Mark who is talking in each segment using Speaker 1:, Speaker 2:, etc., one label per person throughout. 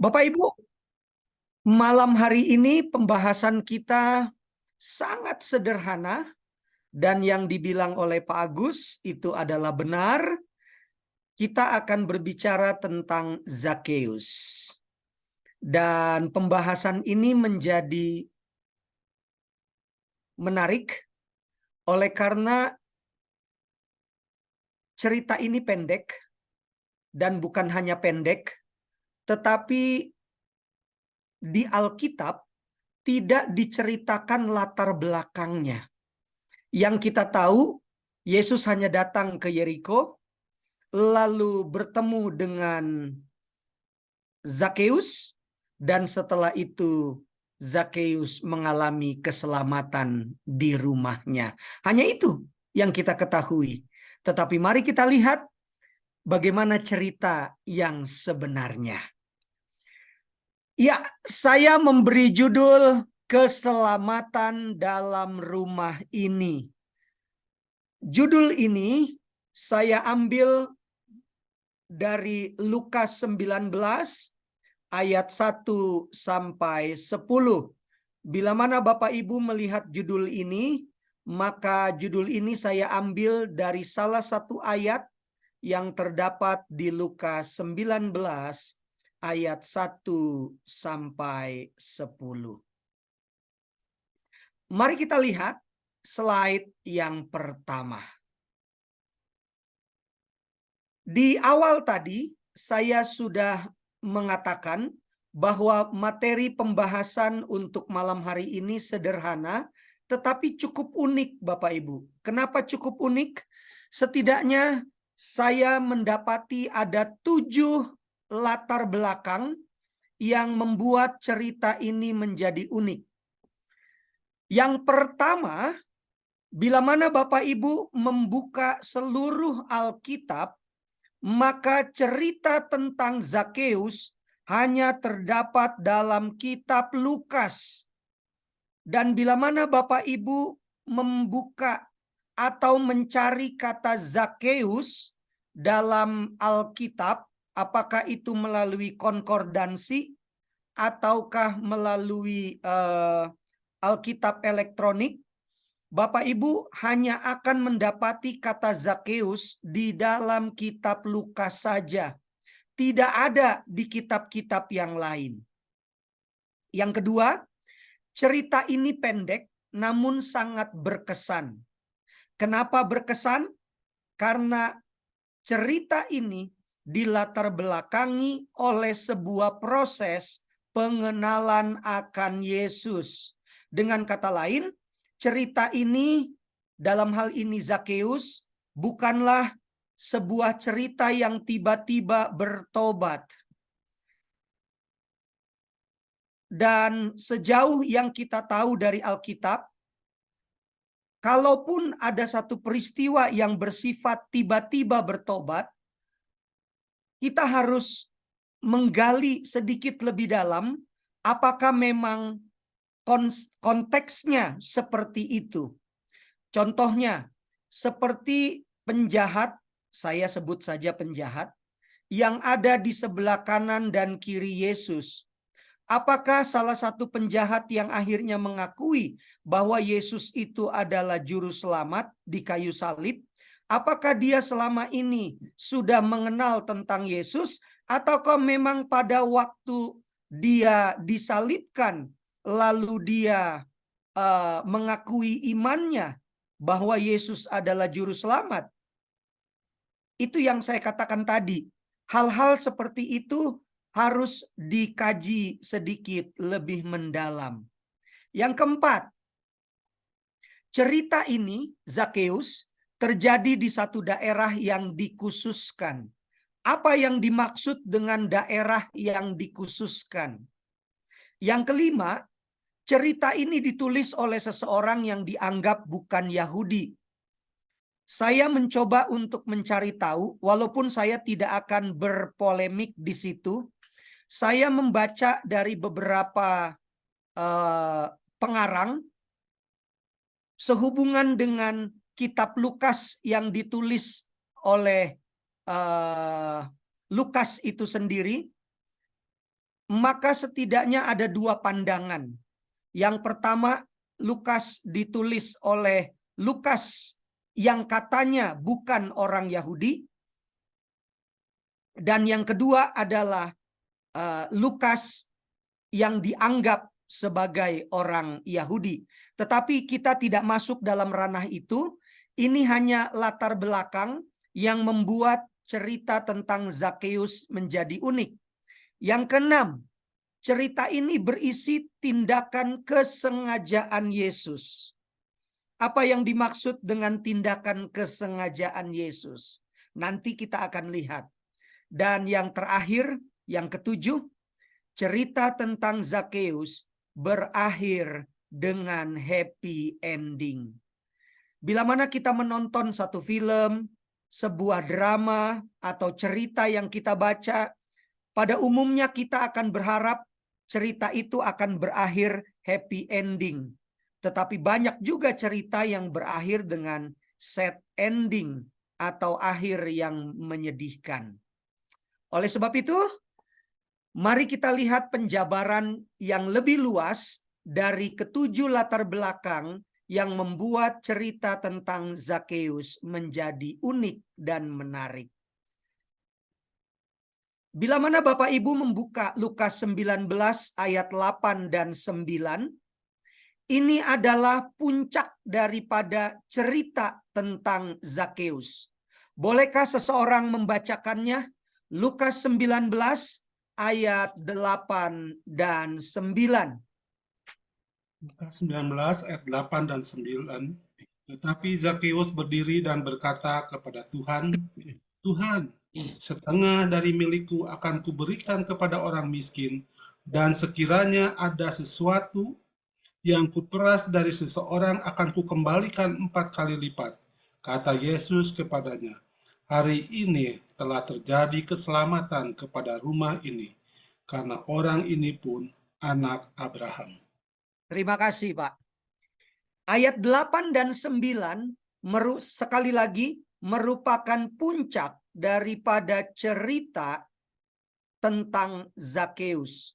Speaker 1: Bapak Ibu, malam hari ini pembahasan kita sangat sederhana dan yang dibilang oleh Pak Agus itu adalah benar. Kita akan berbicara tentang Zakeus. Dan pembahasan ini menjadi menarik oleh karena cerita ini pendek dan bukan hanya pendek, tetapi di Alkitab tidak diceritakan latar belakangnya. Yang kita tahu, Yesus hanya datang ke Yeriko, lalu bertemu dengan Zakeus, dan setelah itu Zakeus mengalami keselamatan di rumahnya. Hanya itu yang kita ketahui. Tetapi mari kita lihat bagaimana cerita yang sebenarnya. Ya, saya memberi judul Keselamatan dalam Rumah Ini. Judul ini saya ambil dari Lukas 19 ayat 1 sampai 10. Bila mana Bapak Ibu melihat judul ini, maka judul ini saya ambil dari salah satu ayat yang terdapat di Lukas 19 ayat 1 sampai 10. Mari kita lihat slide yang pertama. Di awal tadi saya sudah mengatakan bahwa materi pembahasan untuk malam hari ini sederhana tetapi cukup unik Bapak Ibu. Kenapa cukup unik? Setidaknya saya mendapati ada 7 latar belakang yang membuat cerita ini menjadi unik. Yang pertama, bila mana Bapak Ibu membuka seluruh Alkitab, maka cerita tentang Zakeus hanya terdapat dalam kitab Lukas. Dan bila mana Bapak Ibu membuka atau mencari kata Zakeus dalam Alkitab, apakah itu melalui konkordansi ataukah melalui Alkitab elektronik, Bapak Ibu hanya akan mendapati kata Zakeus di dalam kitab Lukas saja. Tidak ada di kitab-kitab yang lain. Yang kedua, cerita ini pendek namun sangat berkesan. Kenapa berkesan? Karena cerita ini dilatar belakangi oleh sebuah proses pengenalan akan Yesus. Dengan kata lain, cerita ini, dalam hal ini Zakeus, bukanlah sebuah cerita yang tiba-tiba bertobat. Dan sejauh yang kita tahu dari Alkitab, kalaupun ada satu peristiwa yang bersifat tiba-tiba bertobat, kita harus menggali sedikit lebih dalam apakah memang konteksnya seperti itu. Contohnya, seperti penjahat, saya sebut saja penjahat, yang ada di sebelah kanan dan kiri Yesus. Apakah salah satu penjahat yang akhirnya mengakui bahwa Yesus itu adalah juru selamat di kayu salib, apakah dia selama ini sudah mengenal tentang Yesus, ataukah memang pada waktu dia disalibkan lalu dia mengakui imannya bahwa Yesus adalah juru selamat? Itu yang saya katakan tadi. Hal-hal seperti itu harus dikaji sedikit lebih mendalam. Yang keempat, cerita ini Zakeus terjadi di satu daerah yang dikhususkan. Apa yang dimaksud dengan daerah yang dikhususkan? Yang kelima, cerita ini ditulis oleh seseorang yang dianggap bukan Yahudi. Saya mencoba untuk mencari tahu, walaupun saya tidak akan berpolemik di situ. Saya membaca dari beberapa pengarang sehubungan dengan kitab Lukas yang ditulis oleh Lukas itu sendiri. maka setidaknya ada dua pandangan. Yang pertama, Lukas ditulis oleh Lukas yang katanya bukan orang Yahudi. Dan yang kedua adalah Lukas yang dianggap sebagai orang Yahudi. Tetapi kita tidak masuk dalam ranah itu. Ini hanya latar belakang yang membuat cerita tentang Zakeus menjadi unik. Yang keenam, cerita ini berisi tindakan kesengajaan Yesus. Apa yang dimaksud dengan tindakan kesengajaan Yesus? Nanti kita akan lihat. Dan yang terakhir, yang ketujuh, cerita tentang Zakeus berakhir dengan happy ending. Bila mana kita menonton satu film, sebuah drama, atau cerita yang kita baca, pada umumnya kita akan berharap cerita itu akan berakhir happy ending. Tetapi banyak juga cerita yang berakhir dengan sad ending atau akhir yang menyedihkan. Oleh sebab itu, mari kita lihat penjabaran yang lebih luas dari ketujuh latar belakang yang membuat cerita tentang Zakeus menjadi unik dan menarik. Bila mana Bapak Ibu membuka Lukas 19 ayat 8 dan 9, ini adalah puncak daripada cerita tentang Zakeus. Bolehkah seseorang membacakannya? Lukas 19 ayat 8 dan 9.
Speaker 2: Lukas 19 ayat 8 dan 9. Tetapi Zakeus berdiri dan berkata kepada Tuhan, Tuhan, setengah dari milikku akan kuberikan kepada orang miskin, dan sekiranya ada sesuatu yang kuperas dari seseorang akan kukembalikan 4 kali lipat. Kata Yesus kepadanya, hari ini telah terjadi keselamatan kepada rumah ini, karena orang ini pun anak Abraham.
Speaker 1: Terima kasih, Pak. Ayat 8 dan 9 sekali lagi merupakan puncak daripada cerita tentang Zakeus.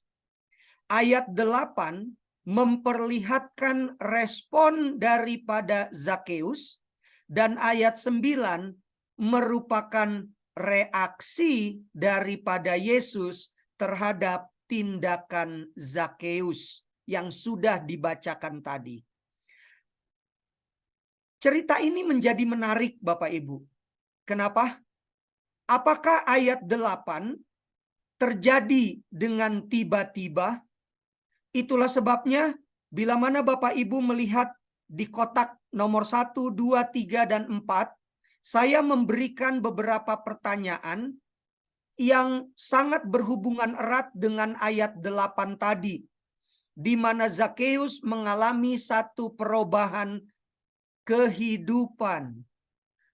Speaker 1: Ayat 8 memperlihatkan respon daripada Zakeus, dan ayat 9 merupakan reaksi daripada Yesus terhadap tindakan Zakeus yang sudah dibacakan tadi. Cerita ini menjadi menarik, Bapak Ibu. Kenapa? Apakah ayat 8 terjadi dengan tiba-tiba? Itulah sebabnya bila mana Bapak Ibu melihat di kotak nomor 1, 2, 3, dan 4, saya memberikan beberapa pertanyaan yang sangat berhubungan erat dengan ayat 8 tadi, di mana Zakeus mengalami satu perubahan kehidupan.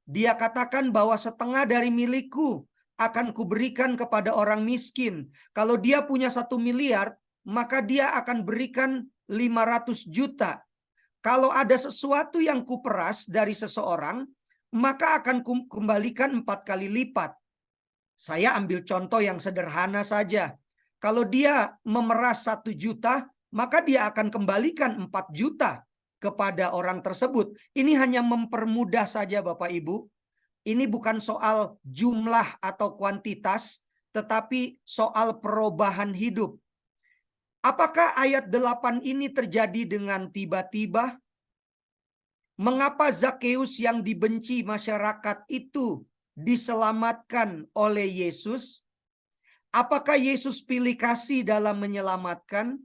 Speaker 1: Dia katakan bahwa setengah dari milikku akan kuberikan kepada orang miskin. Kalau dia punya 1 miliar, maka dia akan berikan 500 juta. Kalau ada sesuatu yang kuperas dari seseorang, maka akan kembalikan 4 kali lipat. Saya ambil contoh yang sederhana saja. Kalau dia memeras 1 juta, maka dia akan kembalikan 4 juta kepada orang tersebut. Ini hanya mempermudah saja, Bapak Ibu. Ini bukan soal jumlah atau kuantitas, tetapi soal perubahan hidup. Apakah ayat 8 ini terjadi dengan tiba-tiba? Mengapa Zakeus yang dibenci masyarakat itu diselamatkan oleh Yesus? Apakah Yesus pilih kasih dalam menyelamatkan?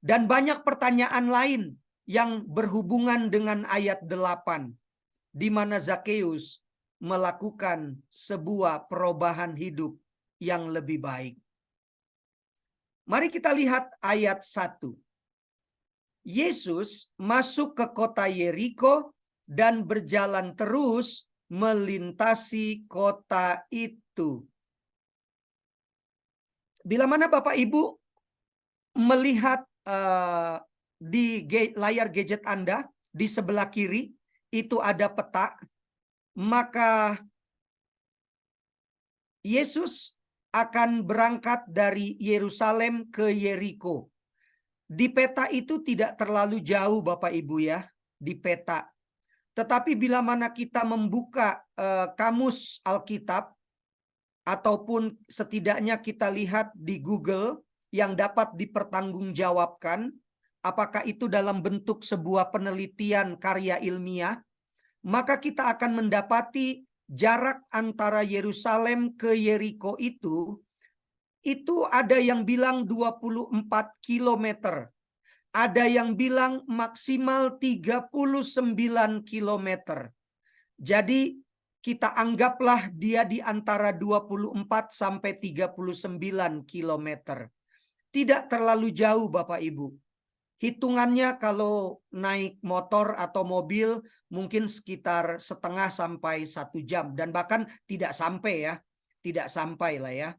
Speaker 1: Dan banyak pertanyaan lain yang berhubungan dengan ayat 8, di mana Zakeus melakukan sebuah perubahan hidup yang lebih baik. Mari kita lihat ayat 1. Yesus masuk ke kota Yeriko dan berjalan terus melintasi kota itu. Bila mana Bapak Ibu melihat di layar gadget Anda, di sebelah kiri itu ada peta, maka Yesus akan berangkat dari Yerusalem ke Yeriko. Di peta itu tidak terlalu jauh Bapak Ibu ya, di peta. Tetapi bila mana kita membuka kamus Alkitab, ataupun setidaknya kita lihat di Google yang dapat dipertanggungjawabkan, apakah itu dalam bentuk sebuah penelitian karya ilmiah, maka kita akan mendapati jarak antara Yerusalem ke Yeriko itu ada yang bilang 24 kilometer. Ada yang bilang maksimal 39 kilometer. Jadi kita anggaplah dia di antara 24 sampai 39 kilometer. Tidak terlalu jauh Bapak Ibu. Hitungannya kalau naik motor atau mobil mungkin sekitar setengah sampai 1 jam. Dan bahkan tidak sampai ya. Tidak sampai lah ya.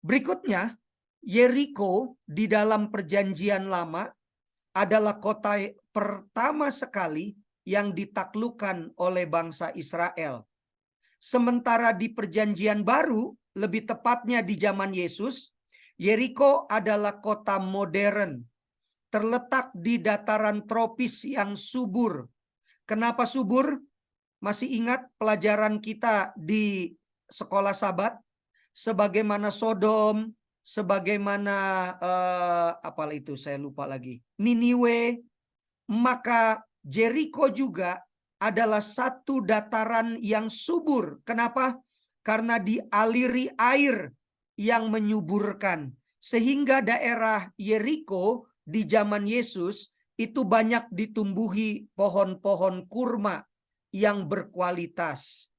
Speaker 1: Berikutnya, Yeriko di dalam perjanjian lama adalah kota pertama sekali yang ditaklukkan oleh bangsa Israel. Sementara di perjanjian baru, lebih tepatnya di zaman Yesus, Yeriko adalah kota modern. Terletak di dataran tropis yang subur. Kenapa subur? Masih ingat pelajaran kita di sekolah Sabat? Sebagaimana Sodom, sebagaimana apa itu saya lupa lagi, Niniwe, maka Jericho juga adalah satu dataran yang subur. Kenapa? Karena dialiri air yang menyuburkan. Sehingga daerah Yeriko di zaman Yesus itu banyak ditumbuhi pohon-pohon kurma yang berkualitas.